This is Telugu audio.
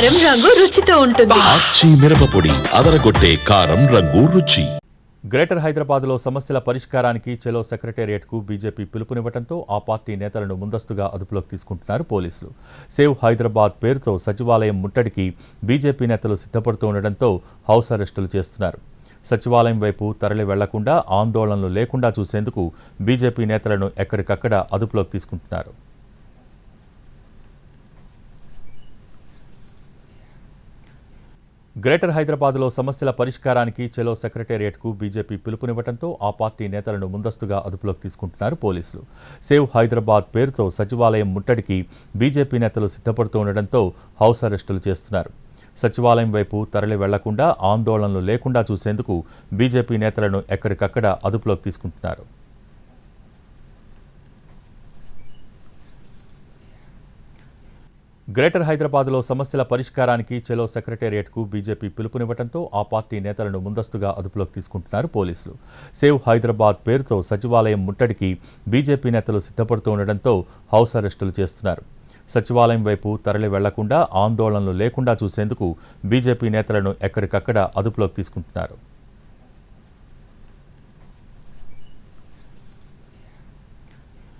కారం రంగు రుచితో ఉంటుంది. ఆచి మిరపపొడి అదరగొట్టే కారం రంగు రుచి. గ్రేటర్ హైదరాబాద్లో సమస్యల పరిష్కారానికి చెలో సెక్రటేరియట్కు బీజేపీ పిలుపునివ్వడంతో ఆ పార్టీ నేతలను ముందస్తుగా అదుపులోకి తీసుకుంటున్నారు పోలీసులు. సేవ్ హైదరాబాద్ పేరుతో సచివాలయం ముట్టడికి బీజేపీ నేతలు సిద్ధపడుతూ ఉండడంతో హౌస్ అరెస్టులు చేస్తున్నారు. సచివాలయం వైపు తరలి వెళ్లకుండా ఆందోళనలు లేకుండా చూసేందుకు బీజేపీ నేతలను ఎక్కడికక్కడ అదుపులోకి తీసుకుంటున్నారు. గ్రేటర్ హైదరాబాద్లో సమస్యల పరిష్కారానికి చెలో సెక్రటేరియట్కు బీజేపీ పిలుపునివ్వడంతో ఆ పార్టీ నేతలను ముందస్తుగా అదుపులోకి తీసుకుంటున్నారు పోలీసులు. సేవ్ హైదరాబాద్ పేరుతో సచివాలయం ముట్టడికి బీజేపీ నేతలు సిద్ధపడుతూ ఉండడంతో హౌస్ అరెస్టులు చేస్తున్నారు. సచివాలయం వైపు తరలి వెళ్లకుండా ఆందోళనలు లేకుండా చూసేందుకు బీజేపీ నేతలను ఎక్కడికక్కడ అదుపులోకి తీసుకుంటున్నారు. గ్రేటర్ హైదరాబాద్లో సమస్యల పరిష్కారానికి చెలో సెక్రటేరియట్కు బీజేపీ పిలుపునివ్వడంతో ఆ పార్టీ నేతలను ముందస్తుగా అదుపులోకి తీసుకుంటున్నారు పోలీసులు. సేవ్ హైదరాబాద్ పేరుతో సచివాలయం ముట్టడికి బీజేపీ నేతలు సిద్ధపడుతూ ఉండడంతో హౌస్ అరెస్టులు చేస్తున్నారు. సచివాలయం వైపు తరలి వెళ్లకుండా ఆందోళనలు లేకుండా చూసేందుకు బీజేపీ నేతలను ఎక్కడికక్కడ అదుపులోకి తీసుకుంటున్నారు.